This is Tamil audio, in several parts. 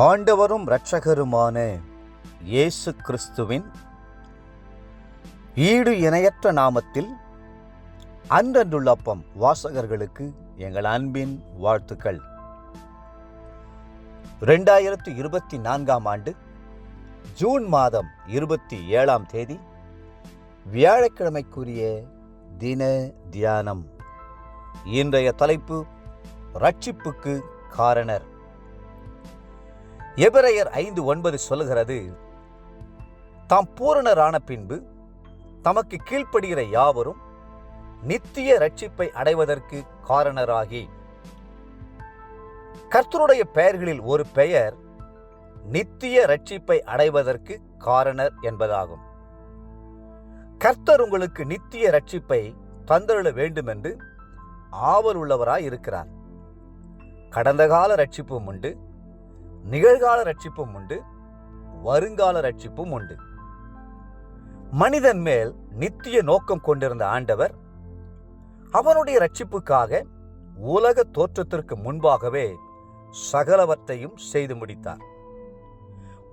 ஆண்டவரும் இரட்சகருமான இயேசு கிறிஸ்துவின் ஈடு இணையற்ற நாமத்தில் அன்றன்றுள்ள அப்பம் வாசகர்களுக்கு எங்கள் அன்பின் வாழ்த்துக்கள். 2024 ஆண்டு ஜூன் மாதம் 27ஆம் தேதி வியாழக்கிழமைக்குரிய தின தியானம். இன்றைய தலைப்பு ரட்சிப்புக்கு காரணர். எபிரேயர் 5:9 சொல்லுகிறது, தாம் பூரணரான பின்பு தமக்கு கீழ்ப்படுகிற யாவரும் நித்திய ரட்சிப்பை அடைவதற்கு காரணராகி. கர்த்தருடைய பெயர்களில் ஒரு பெயர் நித்திய ரட்சிப்பை அடைவதற்கு காரணர் என்பதாகும். கர்த்தர் உங்களுக்கு நித்திய ரட்சிப்பை தந்தருள வேண்டும் என்று ஆவல் உள்ளவராய் இருக்கிறார். கடந்த கால ரட்சிப்பும் உண்டு, நிகழ்கால ரட்சிப்பும் உண்டு, வருங்கால ரட்சிப்பும் உண்டு. மனிதன் மேல் நித்திய நோக்கம் கொண்டிருந்த ஆண்டவர் அவனுடைய ரட்சிப்புக்காக உலக தோற்றத்திற்கு முன்பாகவே சகலவற்றையும் செய்து முடித்தார்.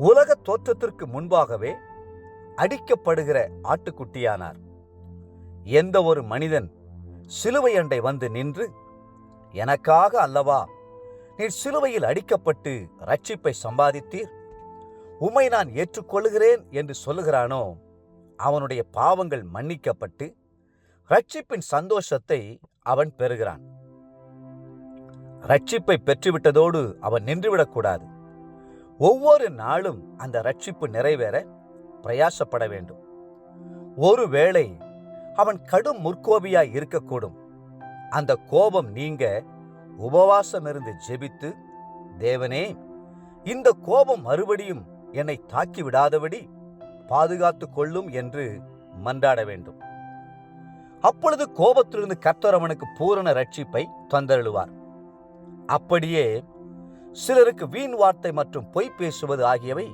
உலக தோற்றத்திற்கு முன்பாகவே அடிக்கப்படுகிற ஆட்டுக்குட்டியானார். எந்த ஒரு மனிதன் சிலுவை அண்டை வந்து நின்று, எனக்காக அல்லவா நீர் சிலுவையில் அடிக்கப்பட்டு ரட்சிப்பை சம்பாதித்தீர், உம்மை நான் ஏற்றுக்கொள்கிறேன் என்று சொல்லுகிறானோ, அவனுடைய பாவங்கள் மன்னிக்கப்பட்டு ரட்சிப்பின் சந்தோஷத்தை அவன் பெறுகிறான். ரட்சிப்பை பெற்றுவிட்டதோடு அவன் நின்றுவிடக்கூடாது. ஒவ்வொரு நாளும் அந்த ரட்சிப்பு நிறைவேற பிரயாசப்பட வேண்டும். ஒருவேளை அவன் கடும் முற்கோபியாய் இருக்கக்கூடும். அந்த கோபம் நீங்க உபவாசம் இருந்து ஜெபித்து, தேவனே, இந்த கோபம் மறுபடியும் என்னை தாக்கி விடாதபடி பாதுகாத்து கொள்ளும் என்று மன்றாட வேண்டும். அப்பொழுது கோபத்திலிருந்து கர்த்தர் அவனுக்கு பூரண ரட்சிப்பை தந்தருளுவார். அப்படியே சிலருக்கு வீண் வார்த்தை மற்றும் பொய் பேசுவது ஆகியவை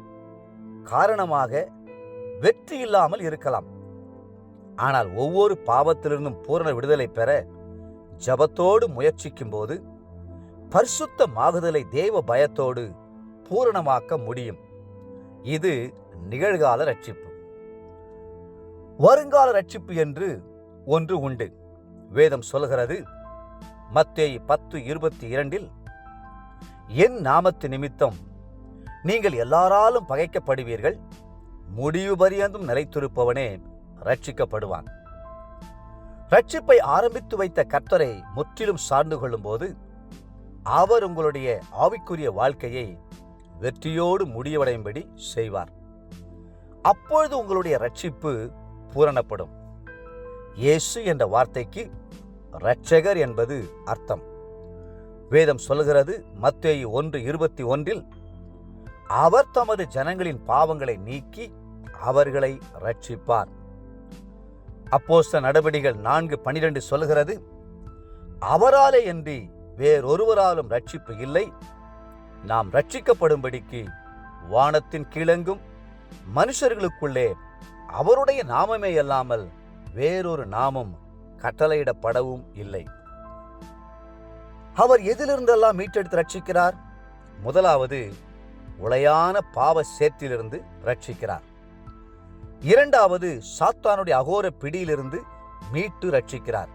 காரணமாக வெற்றி இல்லாமல் இருக்கலாம். ஆனால் ஒவ்வொரு பாவத்திலிருந்தும் பூரண விடுதலை பெற ஜபத்தோடு முயற்சிக்கும் போது பரிசுத்தமாகுதலை தேவ பயத்தோடு பூரணமாக்க முடியும். இது நிகழ்கால ரட்சிப்பு. வருங்கால ரட்சிப்பு என்று ஒன்று உண்டு. வேதம் சொல்கிறது, மத்தேயு 10:22, என் நாமத்து நிமித்தம் நீங்கள் எல்லாராலும் பகைக்கப்படுவீர்கள், முடிவு பரியந்தும் நிலைத்திருப்பவனே ரட்சிக்கப்படுவான். ரட்சிப்பை ஆரம்பித்து வைத்த கர்த்தரை முற்றிலும் சார்ந்து கொள்ளும் போது அவர் உங்களுடைய ஆவிக்குரிய வாழ்க்கையை வெற்றியோடு முடிவடையும்படி செய்வார். அப்பொழுது உங்களுடைய ரட்சிப்பு பூரணப்படும். இயேசு என்ற வார்த்தைக்கு இரட்சகர் என்பது அர்த்தம். வேதம் சொல்லுகிறது, மத்தேயு 1:21, அவர் தமது ஜனங்களின் பாவங்களை நீக்கி அவர்களை ரட்சிப்பார். அப்போஸ்தலர் நடபடிகள் 4:12 சொல்லுகிறது, அவராலே அன்றி வேறொருவராலும் ரட்சிப்பு இல்லை, நாம் ரட்சிக்கப்படும்படிக்கு வானத்தின் கீழெங்கும் மனுஷர்களுக்குள்ளே அவருடைய நாமமே அல்லாமல் வேறொரு நாமம் கட்டளையிடப்படவும் இல்லை. அவர் எதிலிருந்தெல்லாம் மீட்டெடுத்து ரட்சிக்கிறார்? முதலாவது, உளையான பாவ சேற்றிலிருந்து ரட்சிக்கிறார். இரண்டாவது, சாத்தானுடைய அகோர பிடியிலிருந்து மீட்டு ரட்சிக்கிறார்.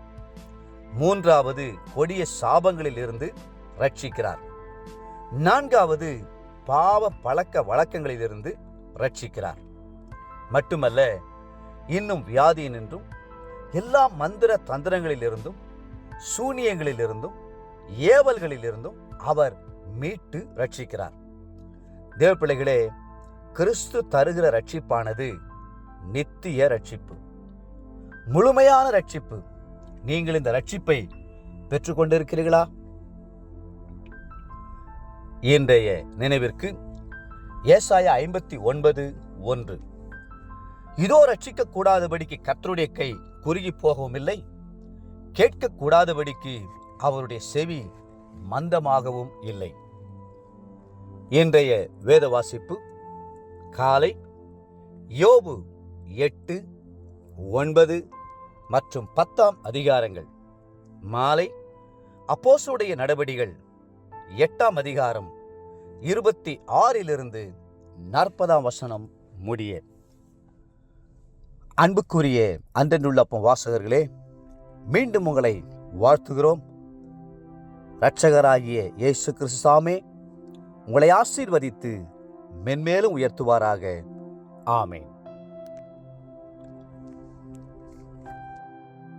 மூன்றாவது, கொடிய சாபங்களில் இருந்து ரட்சிக்கிறார். நான்காவது, பாவ பழக்க வழக்கங்களிலிருந்து ரட்சிக்கிறார். மட்டுமல்ல, இன்னும் வியாதியினின்றும் எல்லா மந்திர தந்திரங்களிலிருந்தும் சூனியங்களிலிருந்தும் ஏவல்களிலிருந்தும் அவர் மீட்டு ரட்சிக்கிறார். தேவ பிள்ளைகளே, கிறிஸ்து தருகிற ரட்சிப்பானது நித்திய ரட்சிப்பு, முழுமையான ரட்சிப்பு. நீங்கள் இந்த ரட்சிப்பை பெற்றுக்கொண்டிருக்கிறீர்களா? இன்றைய நினைவிற்கு ஏசாயா 59:1, இதோ ரட்சிக்க கூடாதபடிக்கு கர்த்தருடைய கை குறுகி போகவும் இல்லை, கேட்கக்கூடாதபடிக்கு அவருடைய செவி மந்தமாகவும் இல்லை. இன்றைய வேத வாசிப்பு காலை யோபு 8, 9 மற்றும் 10 அதிகாரங்கள். மாலை அப்போஸ்தலருடைய நடபடிகள் 8 அதிகாரம் 26 40 முடிய. அன்புக்குரிய அன்றனுள்ளப்பம் வாசகர்களே, மீண்டும் உங்களை வாழ்த்துகிறோம். இரட்சகராகிய இயேசு கிறிஸ்துவே உங்களை ஆசீர்வதித்து மென்மேலும் உயர்த்துவாராக. ஆமென்.